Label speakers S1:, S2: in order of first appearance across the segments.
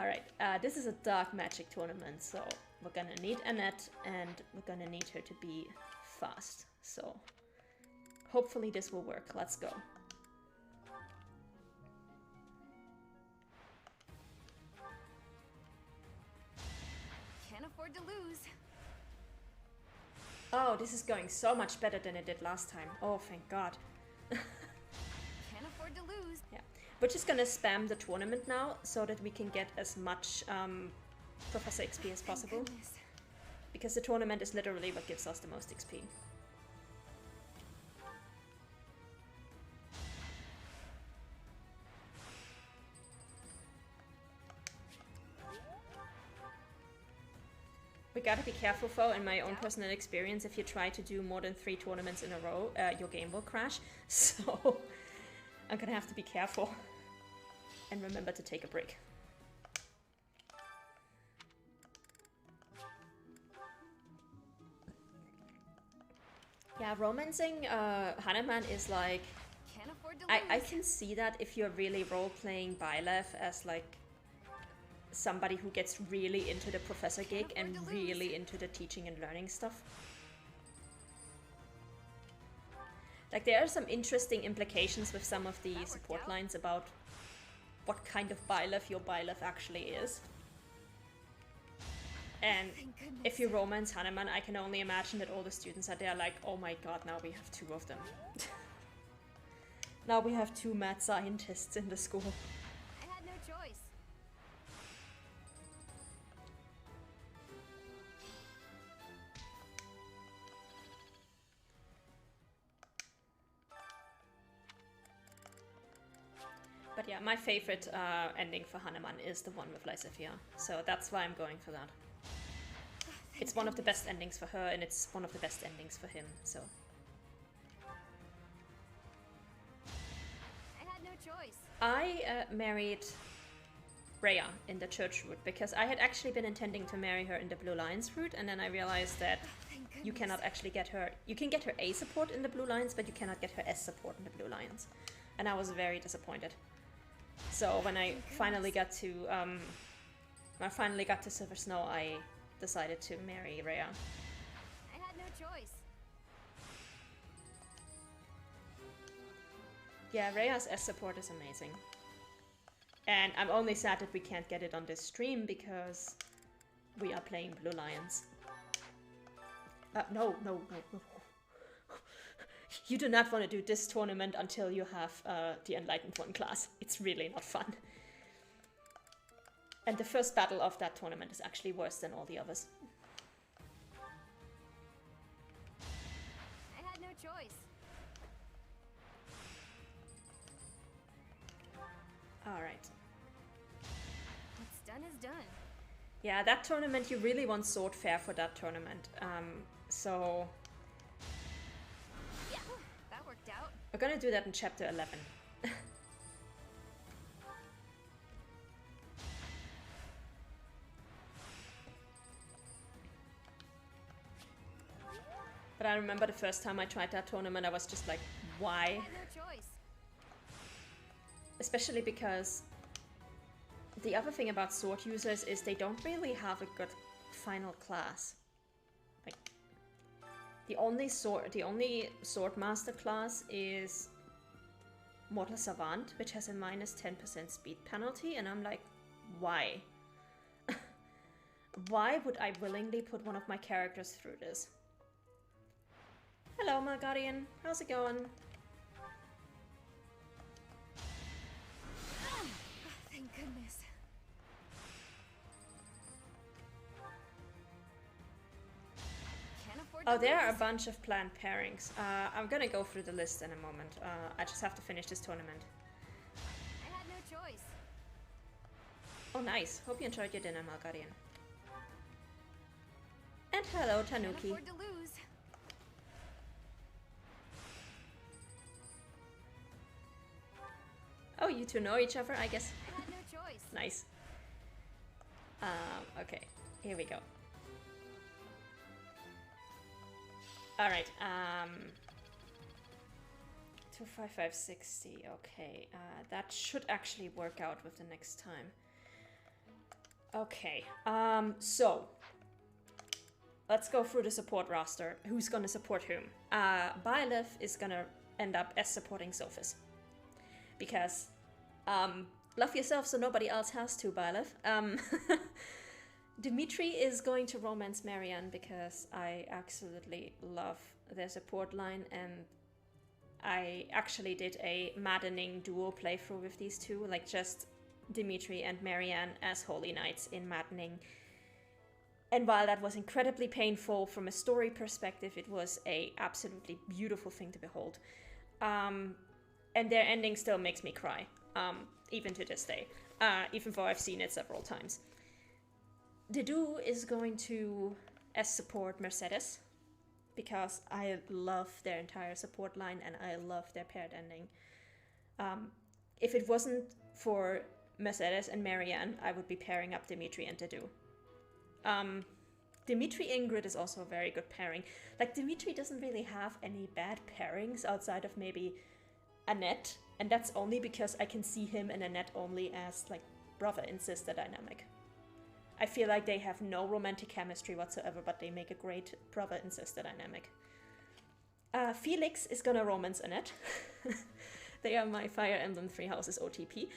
S1: Alright, this is a dark magic tournament, so we're gonna need Annette, and we're gonna need her to be fast. So hopefully this will work. Let's go.
S2: Can't afford to lose.
S1: Oh, this is going so much better than it did last time. Oh, thank God.
S2: Can't afford to lose.
S1: Yeah, we're just gonna spam the tournament now so that we can get as much Professor XP as possible. Because the tournament is literally what gives us the most XP. We gotta be careful though, in my own personal experience, if you try to do more than 3 tournaments in a row, your game will crash. So I'm gonna have to be careful. And remember to take a break. Yeah, romancing Hanuman is like...
S2: Can't afford to lose.
S1: I can see that if you're really role-playing Byleth as like somebody who gets really into the professor gig and really into the teaching and learning stuff. Like, there are some interesting implications with some of the support lines about what kind of Byleth your Byleth actually is. And if you romance Hanuman, I can only imagine that all the students are there like, oh my god, now we have 2 of them. Now we have 2 mad scientists in the school.
S2: I had no choice.
S1: But yeah, my favorite ending for Hanuman is the one with Lysithea, so that's why I'm going for that. It's one of the best endings for her, and it's one of the best endings for him, so...
S2: I had no choice.
S1: I married Rhea in the church route, because I had actually been intending to marry her in the Blue Lions route, and then I realized that you cannot actually get her... You can get her A support in the Blue Lions, but you cannot get her S support in the Blue Lions. And I was very disappointed. So when I finally got to Silver Snow, I decided to marry Rhea.
S2: I had no choice.
S1: Yeah, Rhea's S support is amazing. And I'm only sad that we can't get it on this stream because we are playing Blue Lions. No. You do not want to do this tournament until you have the Enlightened One class. It's really not fun. And the first battle of that tournament is actually worse than all the others.
S2: I had no choice.
S1: Alright.
S2: What's done is done.
S1: Yeah, that tournament, you really want Sword Fair for that tournament. So...
S2: Yeah, that worked out.
S1: We're gonna do that in chapter 11. But I remember the first time I tried that tournament, I was just like, why?
S2: I had no choice.
S1: Especially because the other thing about sword users is they don't really have a good final class. Like, the only sword master class is Mortal Savant, which has a minus 10% speed penalty, and I'm like, why? Why would I willingly put one of my characters through this? Hello, my guardian. How's it going?
S2: Oh, thank goodness. Can't afford to
S1: Oh, there are a
S2: lose.
S1: bunch of planned pairings. I'm gonna go through the list in a moment. I just have to finish this tournament.
S2: I had no choice.
S1: Oh, nice. Hope you enjoyed your dinner, Malguardian. And hello,
S2: Can't
S1: Tanuki.
S2: afford to lose.
S1: Oh, you two know each other, I guess.
S2: I had no choice.
S1: Nice. Okay. Here we go. Alright, 25560, okay. That should actually work out with the next time. Okay, so let's go through the support roster. Who's gonna support whom? Byleth is gonna end up as supporting Sophis. Because, love yourself so nobody else has to, Byleth. Dimitri is going to romance Marianne because I absolutely love their support line, and I actually did a maddening duo playthrough with these two, like just Dimitri and Marianne as Holy Knights in maddening. And while that was incredibly painful from a story perspective, it was a absolutely beautiful thing to behold. And their ending still makes me cry, even to this day, even though I've seen it several times. Dedu is going to as support Mercedes, because I love their entire support line and I love their paired ending. If it wasn't for Mercedes and Marianne, I would be pairing up Dimitri and Dedu. Dimitri Ingrid is also a very good pairing. Like, Dimitri doesn't really have any bad pairings outside of maybe Annette, and that's only because I can see him and Annette only as, like, brother and sister dynamic. I feel like they have no romantic chemistry whatsoever, but they make a great brother and sister dynamic. Felix is gonna romance Annette. They are my Fire Emblem 3 Houses OTP.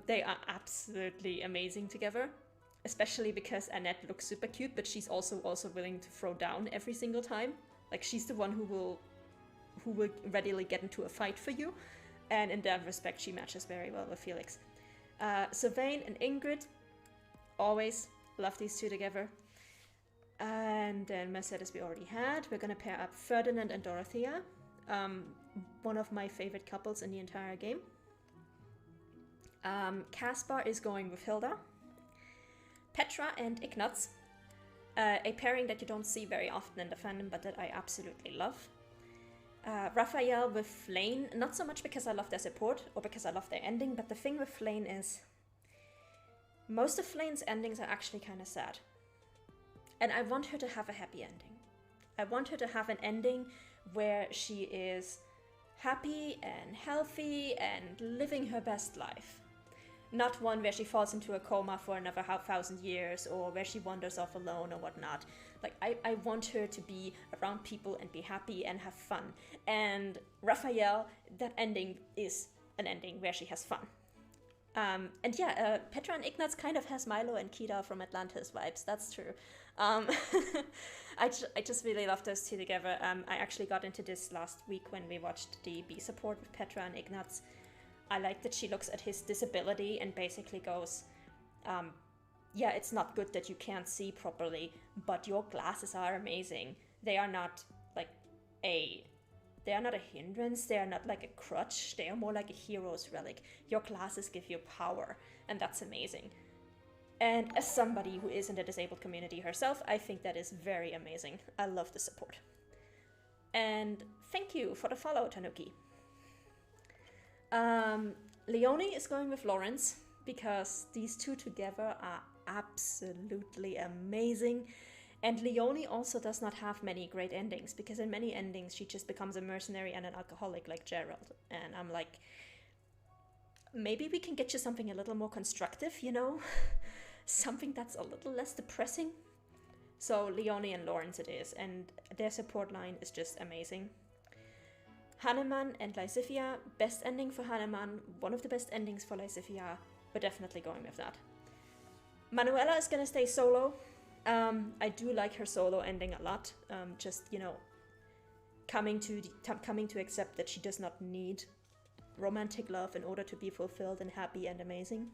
S1: They are absolutely amazing together, especially because Annette looks super cute, but she's also willing to throw down every single time. Like, she's the one who will readily get into a fight for you, and in that respect, she matches very well with Felix. Sylvain and Ingrid, always love these two together. And then Mercedes we already had. We're gonna pair up Ferdinand and Dorothea, one of my favorite couples in the entire game. Caspar is going with Hilda. Petra and Ignaz, a pairing that you don't see very often in the fandom, but that I absolutely love. Raphael with Flane, not so much because I love their support or because I love their ending, but the thing with Flane is most of Flane's endings are actually kind of sad. And I want her to have a happy ending. I want her to have an ending where she is happy and healthy and living her best life. Not one where she falls into a coma for another 1,000 years, or where she wanders off alone or whatnot. Like, I want her to be around people and be happy and have fun. And Raphael, that ending is an ending where she has fun. And yeah, Petra and Ignaz kind of has Milo and Kida from Atlantis vibes, that's true. I just really love those two together. I actually got into this last week when we watched the B support with Petra and Ignaz. I like that she looks at his disability and basically goes, yeah, it's not good that you can't see properly, but your glasses are amazing. They are not a hindrance, they are not like a crutch, they are more like a hero's relic. Your glasses give you power, and that's amazing. And as somebody who is in the disabled community herself, I think that is very amazing. I love the support. And thank you for the follow, Tanuki. Leonie is going with Lawrence because these two together are absolutely amazing. And Leonie also does not have many great endings, because in many endings she just becomes a mercenary and an alcoholic like Gerald. And I'm like, maybe we can get you something a little more constructive, you know? Something that's a little less depressing. So Leonie and Lawrence it is, and their support line is just amazing. Hanuman and Lysithia, best ending for Hanuman, one of the best endings for Lysithia. We're definitely going with that. Manuela is gonna stay solo. I do like her solo ending a lot. Just, you know, coming to accept that she does not need romantic love in order to be fulfilled and happy and amazing.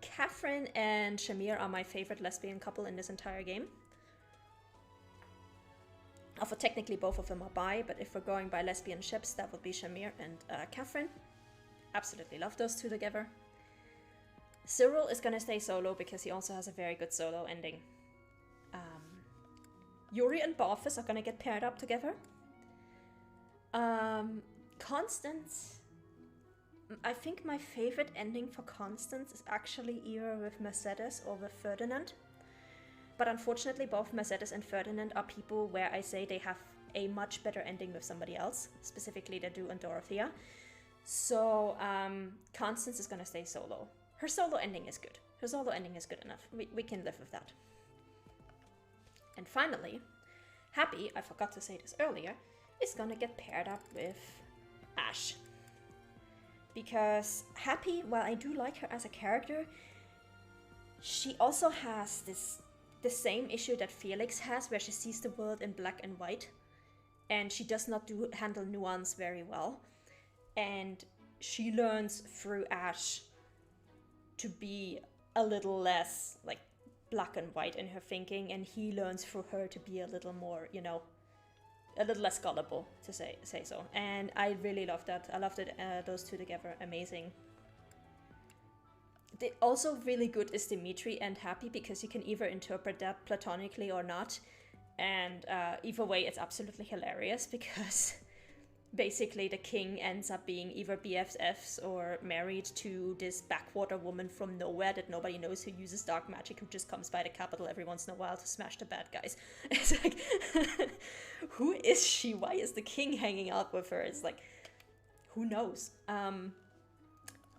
S1: Catherine and Shamir are my favorite lesbian couple in this entire game. Although technically both of them are bi, but if we're going by lesbian ships, that would be Shamir and Catherine. Absolutely love those two together. Cyril is gonna stay solo because he also has a very good solo ending. Yuri and Balthus are gonna get paired up together. Constance, I think my favorite ending for Constance is actually either with Mercedes or with Ferdinand. But unfortunately, both Mercedes and Ferdinand are people where I say they have a much better ending with somebody else, specifically Dedu and Dorothea. So Constance is gonna stay solo. Her solo ending is good. Her solo ending is good enough. We can live with that. And finally, Happy, I forgot to say this earlier, is gonna get paired up with Ash. Because Happy, while I do like her as a character, she also has the same issue that Felix has, where she sees the world in black and white, and she does not handle nuance very well. And she learns through Ash to be a little less like black and white in her thinking, and he learns through her to be a little more, you know, a little less gullible, to say so. And I really love that. I loved it, those two together, amazing. Also really good is Dimitri and Happy, because you can either interpret that platonically or not, and either way it's absolutely hilarious, because basically the king ends up being either BFFs or married to this backwater woman from nowhere that nobody knows, who uses dark magic, who just comes by the capital every once in a while to smash the bad guys. It's like, who is she? Why is the king hanging out with her? It's like, who knows?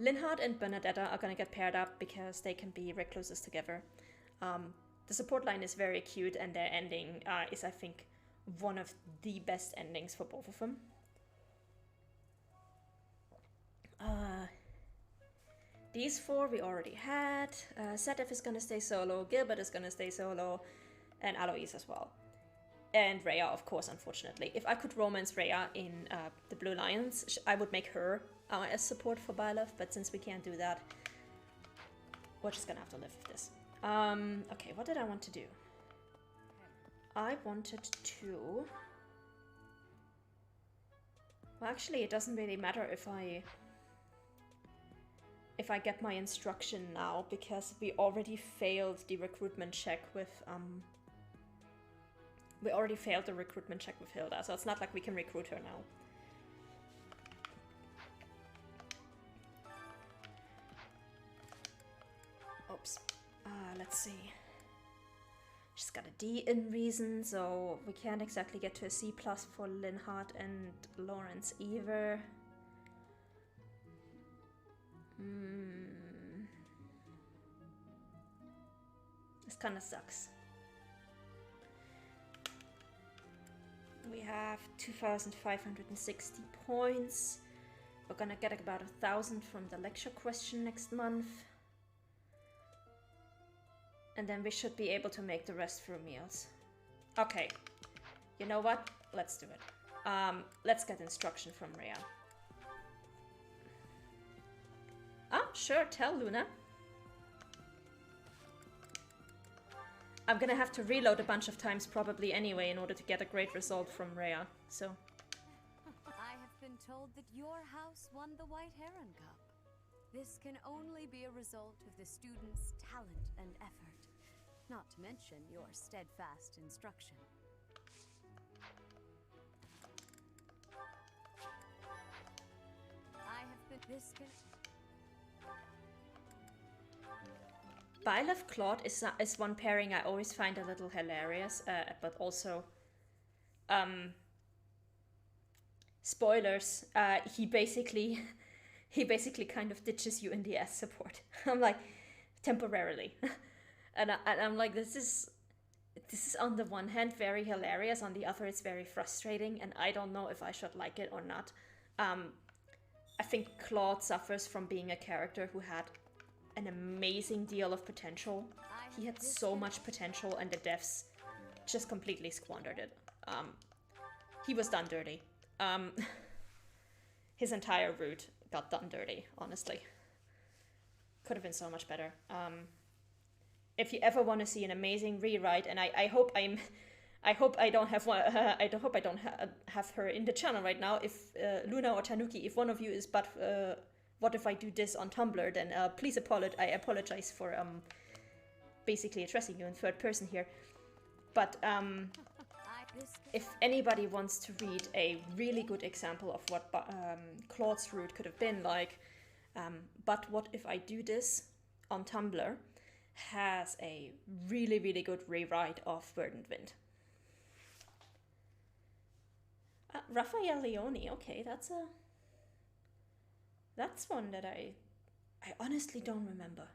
S1: Linhard and Bernadetta are gonna get paired up because they can be recluses together. The support line is very cute, and their ending is, I think, one of the best endings for both of them. These four we already had. Sedef is gonna stay solo, Gilbert is gonna stay solo, and Alois as well. And Rhea, of course, unfortunately. If I could romance Rhea in the Blue Lions, I would make her as support for Byleth, but since we can't do that, we're just gonna have to live with this. Okay, what did I want to do? I wanted to... Well, actually, it doesn't really matter if I get my instruction now, because we already failed the recruitment check with Hilda, so it's not like we can recruit her now. Oops. Let's see. She's got a D in reason, so we can't exactly get to a C+ for Linhard and Lawrence either. This kind of sucks. We have 2,560 points. We're gonna get about 1,000 from the lecture question next month. And then we should be able to make the rest through meals. Okay, you know what? Let's do it. Let's get instruction from Rhea. Sure, tell Luna. I'm gonna have to reload a bunch of times probably anyway in order to get a great result from Rhea, so.
S2: I have been told that your house won the White Heron Cup. This can only be a result of the students' talent and effort, not to mention your steadfast instruction. I have been... This can...
S1: Byleth Claude is one pairing I always find a little hilarious, but also, spoilers, he basically kind of ditches you in the S support. I'm like, temporarily. and I'm like, this is on the one hand very hilarious, on the other it's very frustrating, and I don't know if I should like it or not. I think Claude suffers from being a character who had an amazing deal of potential. He had so much potential, and the devs just completely squandered it. He was done dirty. His entire route got done dirty, honestly. Could have been so much better. If you ever want to see an amazing rewrite, and I hope I don't have one. I hope I don't have her in the channel right now. If Luna or Tanuki, if one of you is, but what if I do this on Tumblr? Then please apologize. I apologize for basically addressing you in third person here. But if anybody wants to read a really good example of what Claude's route could have been like, but what if I do this on Tumblr, has a really, really good rewrite of Verdant Wind. Raphael Leone, okay, that's a... That's one that I honestly don't remember.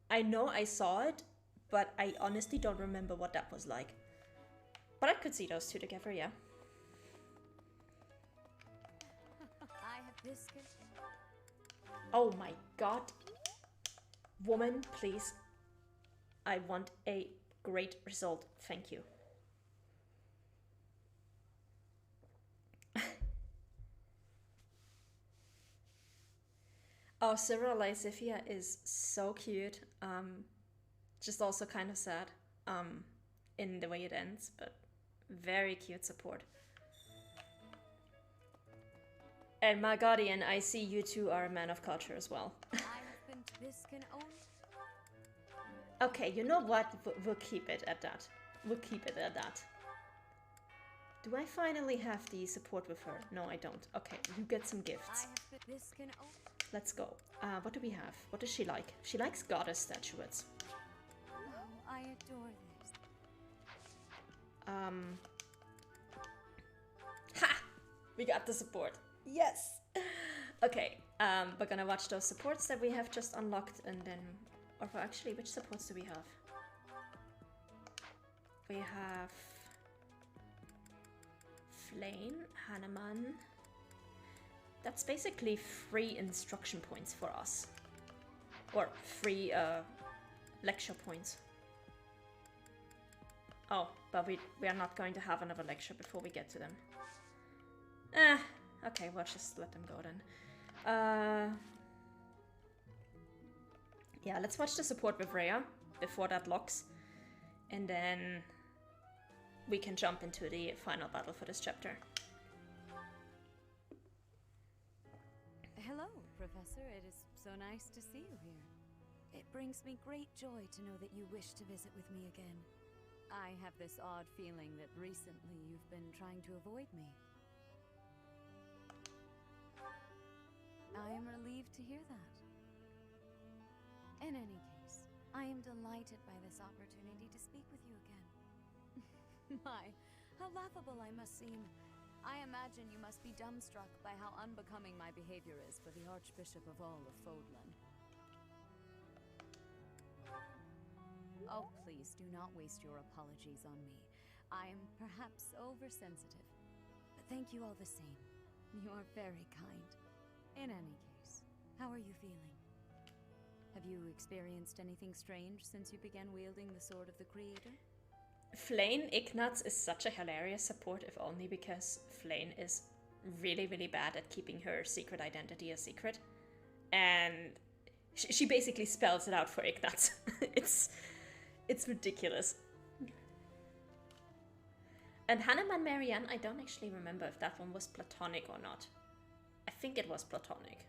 S1: I know I saw it, but I honestly don't remember what that was like. But I could see those two together, yeah.
S2: I have biscuit.
S1: Oh my god. Woman, please. I want a great result. Thank you. Oh, Cyril Lysifia is so cute. Just also kind of sad in the way it ends, but very cute support. And my guardian, I see you two are a man of culture as well. Okay, you know what? We'll keep it at that. We'll keep it at that. Do I finally have the support with her? No, I don't. Okay, you get some gifts. Let's go. What do we have? What does she like? She likes goddess statuettes.
S2: Oh, I adore this.
S1: Ha! We got the support. Yes! Okay, we're gonna watch those supports that we have just unlocked and then... Or actually, which supports do we have? We have... Flame, Hanuman. That's basically 3 instruction points for us. Or 3 lecture points. Oh, but we are not going to have another lecture before we get to them. Okay, we'll just let them go then. Yeah, let's watch the support with Rhea before that locks. And then we can jump into the final battle for this chapter.
S2: Hello, Professor. It is so nice to see you here. It brings me great joy to know that you wish to visit with me again. I have this odd feeling that recently you've been trying to avoid me. I am relieved to hear that. In any case, I am delighted by this opportunity to speak with you again. My, how laughable I must seem. I imagine you must be dumbstruck by how unbecoming my behavior is for the Archbishop of all of Fodlan. Oh, please do not waste your apologies on me. I am perhaps oversensitive. But thank you all the same. You are very kind. In any case, how are you feeling? Have you experienced anything strange since you began wielding the Sword of the Creator?
S1: Flayn Ignatz is such a hilarious support, if only because Flayn is really, really bad at keeping her secret identity a secret. And she basically spells it out for Ignatz. It's ridiculous. And Hanuman Marianne, I don't actually remember if that one was platonic or not. I think it was platonic.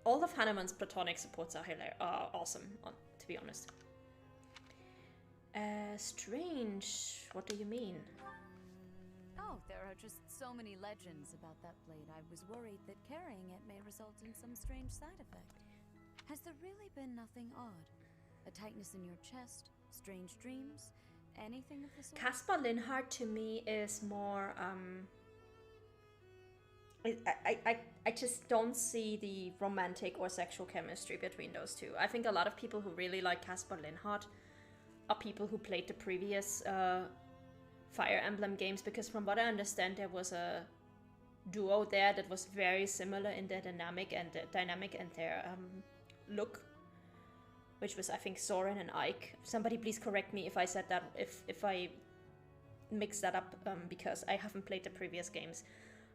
S1: All of Hanuman's platonic supports are awesome, to be honest. Strange. What do you mean?
S2: Oh, there are just so many legends about that blade. I was worried that carrying it may result in some strange side effect. Has there really been nothing odd? A tightness in your chest? Strange dreams? Anything of the sort?
S1: Caspar Linhardt to me is more, I just don't see the romantic or sexual chemistry between those two. I think a lot of people who really like Caspar Linhardt are people who played the previous Fire Emblem games, because from what I understand there was a duo there that was very similar in their dynamic and their look, which was, I think, Soren and Ike. Somebody please correct me if I said that, if I mixed that up, because I haven't played the previous games.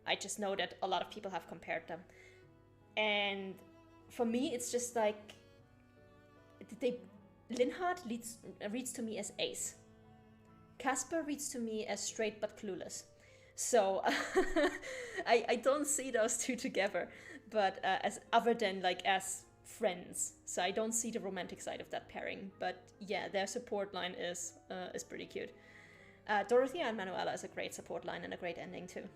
S1: I just know that a lot of people have compared them. And for me, it's just like... Linhardt reads to me as ace. Caspar reads to me as straight but clueless. So I don't see those two together, but as other than like as friends. So I don't see the romantic side of that pairing. But yeah, their support line is pretty cute. Dorothea and Manuela is a great support line and a great ending too.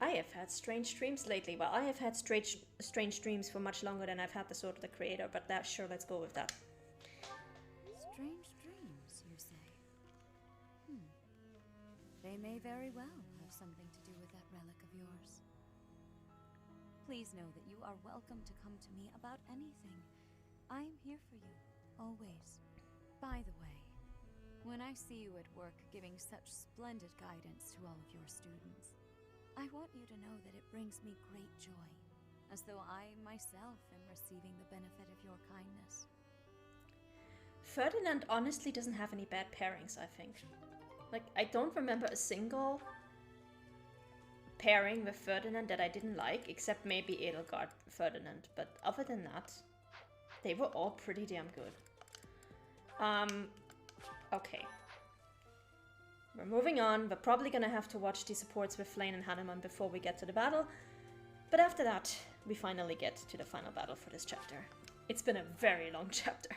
S1: I have had strange dreams lately. Well, I have had strange dreams for much longer than I've had the Sword of the Creator, but that, sure, let's go with that.
S2: Strange dreams, you say? They may very well have something to do with that relic of yours. Please know that you are welcome to come to me about anything. I am here for you, always. By the way, when I see you at work giving such splendid guidance to all of your students, I want you to know that it brings me great joy, as though I myself am receiving the benefit of your kindness.
S1: Ferdinand honestly doesn't have any bad pairings, I think. Like, I don't remember a single pairing with Ferdinand that I didn't like, except maybe Edelgard Ferdinand, but other than that, they were all pretty damn good. Okay. We're moving on. We're probably gonna have to watch the supports with Flane and Hanuman before we get to the battle, but after that, we finally get to the final battle for this chapter. It's been a very long chapter.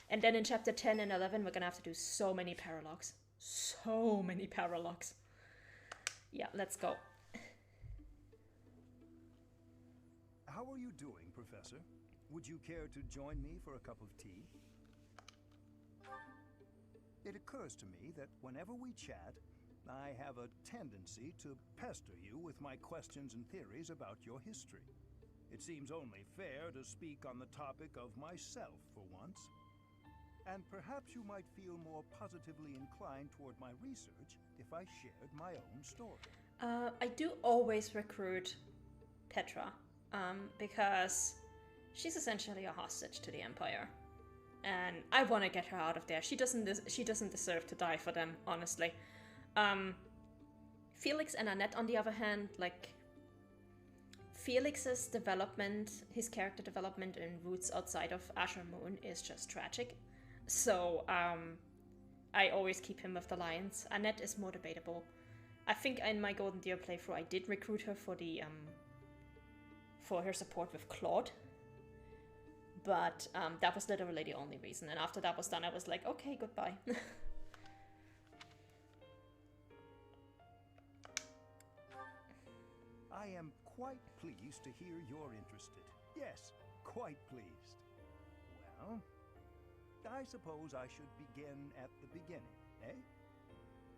S1: And then in chapter 10 and 11, we're gonna have to do so many paralogues. So many paralogues. Yeah, let's go.
S3: How are you doing, Professor? Would you care to join me for a cup of tea? It occurs to me that whenever we chat, I have a tendency to pester you with my questions and theories about your history. It seems only fair to speak on the topic of myself for once. And perhaps you might feel more positively inclined toward my research if I shared my own story.
S1: I do always recruit Petra, because she's essentially a hostage to the Empire. And I want to get her out of there. She doesn't deserve to die for them, honestly. Felix and Annette, on the other hand, like, Felix's development, his character development in routes outside of Azure Moon is just tragic. So, I always keep him with the Lions. Annette is more debatable. I think in my Golden Deer playthrough I did recruit her for the, for her support with Claude. But that was literally the only reason. And after that was done, I was like, okay, goodbye.
S3: I am quite pleased to hear you're interested. Yes, quite pleased. Well, I suppose I should begin at the beginning, eh?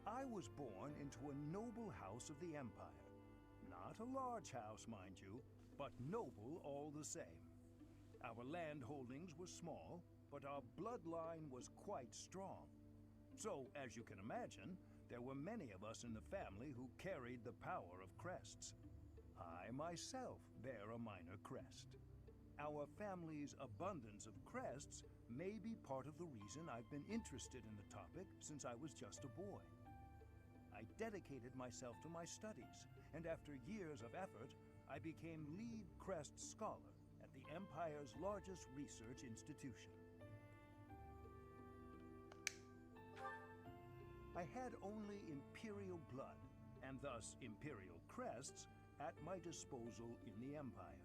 S3: I was born into a noble house of the Empire. Not a large house, mind you, but noble all the same. Our land holdings were small, but our bloodline was quite strong. So, as you can imagine, there were many of us in the family who carried the power of crests. I myself bear a minor crest. Our family's abundance of crests may be part of the reason I've been interested in the topic since I was just a boy. I dedicated myself to my studies, and after years of effort, I became lead crest scholar at the Empire's largest research institution. I had only Imperial blood, and thus Imperial crests, at my disposal in the Empire.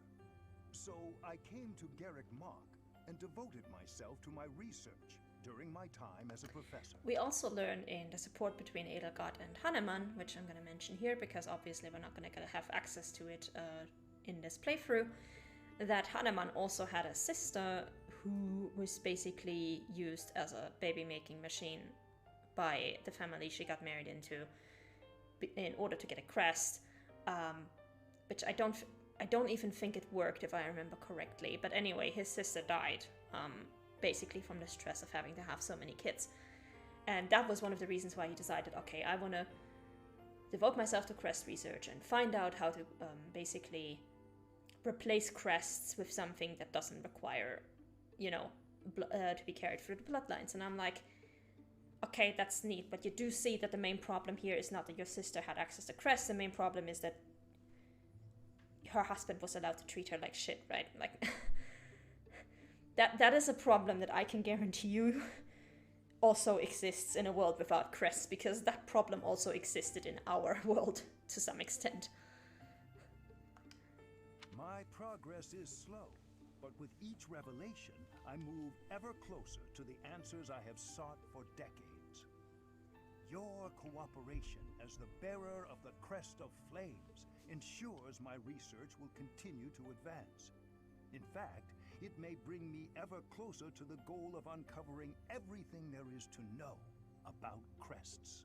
S3: So I came to Garrick Mach and devoted myself to my research during my time as a professor.
S1: We also learn in the support between Edelgard and Hanuman, which I'm going to mention here because obviously we're not going to have access to it in this playthrough, that Hanuman also had a sister who was basically used as a baby-making machine by the family she got married into in order to get a crest, which I don't even think it worked if I remember correctly. But anyway, his sister died, basically from the stress of having to have so many kids. And that was one of the reasons why he decided, okay, I want to devote myself to crest research and find out how to basically replace crests with something that doesn't require, you know, to be carried through the bloodlines. And I'm like, okay, that's neat, but you do see that the main problem here is not that your sister had access to crests. The main problem is that her husband was allowed to treat her like shit, right? Like, that is a problem that I can guarantee you also exists in a world without crests, because that problem also existed in our world to some extent.
S3: My progress is slow, but with each revelation, I move ever closer to the answers I have sought for decades. Your cooperation as the bearer of the Crest of Flames ensures my research will continue to advance. In fact, it may bring me ever closer to the goal of uncovering everything there is to know about crests.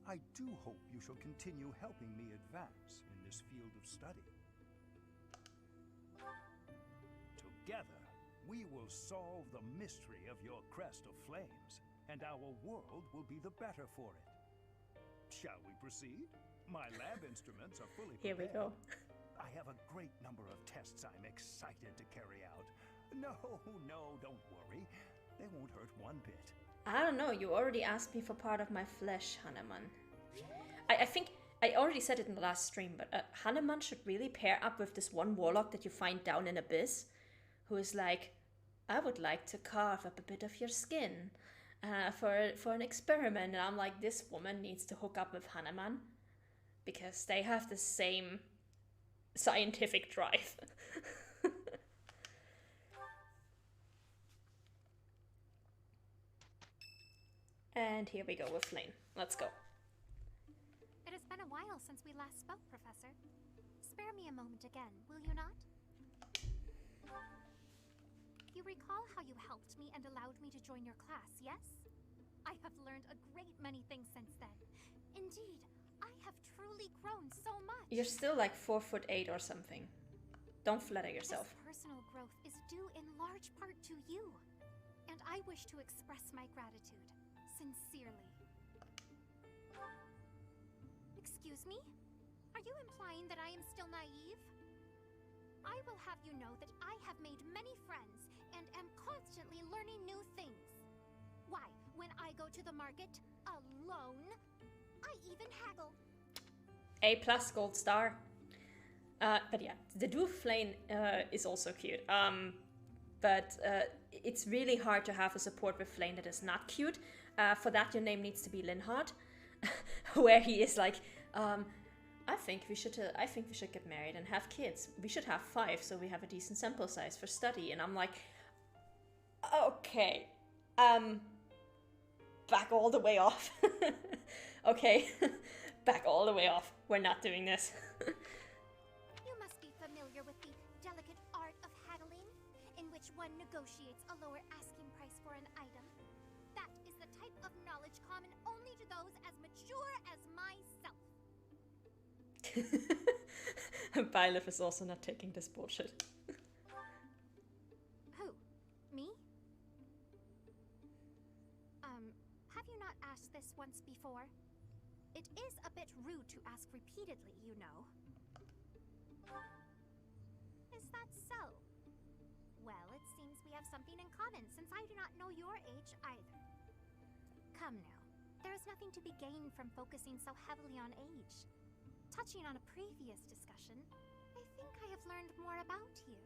S3: I do hope you shall continue helping me advance in this field of study. Together, we will solve the mystery of your crest of flames, and our world will be the better for it. Shall we proceed? My lab instruments are fully prepared.
S1: Here we go.
S3: I have a great number of tests I'm excited to carry out. No, don't worry. They won't hurt one bit.
S1: I don't know, you already asked me for part of my flesh, Hanuman. I think I already said it in the last stream, but Hanuman should really pair up with this one warlock that you find down in Abyss, who is like, I would like to carve up a bit of your skin for an experiment. And I'm like, this woman needs to hook up with Hanuman, because they have the same scientific drive. And here we go with Flame. Let's go.
S4: It has been a while since we last spoke, Professor. Spare me a moment again, will you not? You recall how you helped me and allowed me to join your class, yes? I have learned a great many things since then. Indeed, I have truly grown so much.
S1: You're still like 4'8" or something. Don't flatter yourself.
S4: This personal growth is due in large part to you. And I wish to express my gratitude. Sincerely. Excuse me? Are you implying that I am still naive? I will have you know that I have made many friends and am constantly learning new things. Why, when I go to the market alone, I even haggle.
S1: A+ gold star. But yeah, the dwarf flame is also cute. But it's really hard to have a support with flame that is not cute. For that, your name needs to be Linhard, where he is like, I think we should get married and have kids. We should have 5, so we have a decent sample size for study. And I'm like, okay, back all the way off. Okay, back all the way off. We're not doing this.
S4: You must be familiar with the delicate art of haggling, in which one negotiates a lower asking price for an item. That is the type of knowledge common only to those as mature as myself.
S1: Byleth is also not taking this bullshit.
S4: Who? Me? Have you not asked this once before? It is a bit rude to ask repeatedly, you know. Is that so? Well, it seems we have something in common, since I do not know your age either. Come now, there is nothing to be gained from focusing so heavily on age. Touching on a previous discussion, I think I have learned more about you.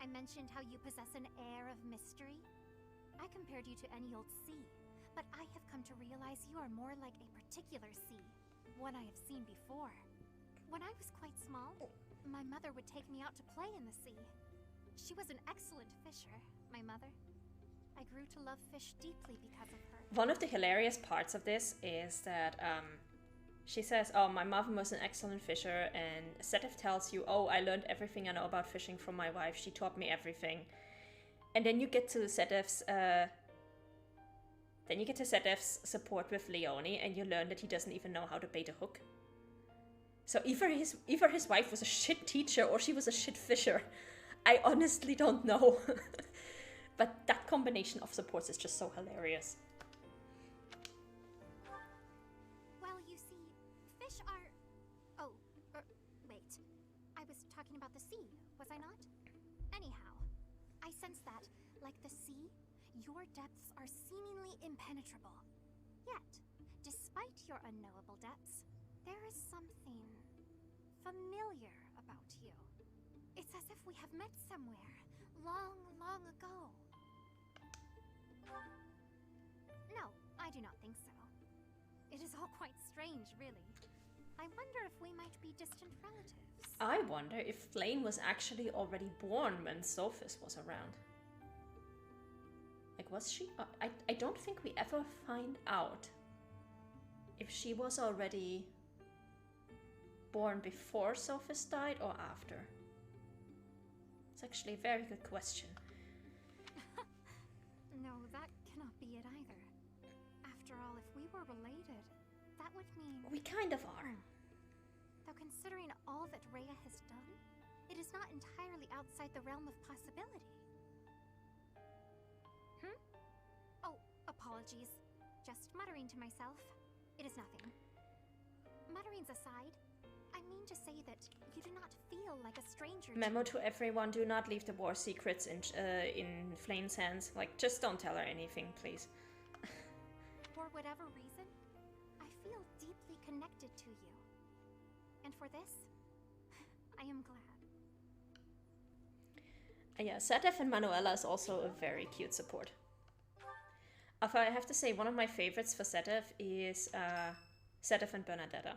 S4: I mentioned how you possess an air of mystery. I compared you to any old sea, but I have come to realize you are more like a particular sea, one I have seen before. When I was quite small, my mother would take me out to play in the sea. She was an excellent fisher, my mother. I grew to love fish deeply because of her.
S1: One of the hilarious parts of this is that she says, oh, my mother was an excellent fisher, and Sedef tells you, oh, I learned everything I know about fishing from my wife. She taught me everything. And then you get to Sedef's support with Leone, and you learn that he doesn't even know how to bait a hook. So either his wife was a shit teacher or she was a shit fisher. I honestly don't know. But that combination of supports is just so hilarious.
S4: Well, you see, fish are... Oh, wait. I was talking about the sea, was I not? Anyhow, I sense that, like the sea, your depths are seemingly impenetrable. Yet, despite your unknowable depths, there is something familiar about you. It's as if we have met somewhere, long, long ago. No, I do not think so. It is all quite strange, really. I wonder if we might be distant relatives.
S1: I wonder if Flame was actually already born when Sophis was around. Like, was she? I don't think we ever find out if she was already born before Sophis died or after. It's actually a very good question.
S4: No, that cannot be it either. After all, if we were related, that that would mean...
S1: We kind of are.
S4: Though considering all that Rhea has done, it is not entirely outside the realm of possibility. Oh, apologies. Just muttering to myself. It is nothing. Mutterings aside, I mean to say that you do not feel like a stranger
S1: Memo to everyone, do not leave the war secrets in Flame's hands. Like, just don't tell her anything, please.
S4: For whatever reason, I feel deeply connected to you. And for this, I am glad.
S1: Yeah, Sadef and Manuela is also a very cute support. Although I have to say, one of my favorites for Sadef is Sadef and Bernadetta.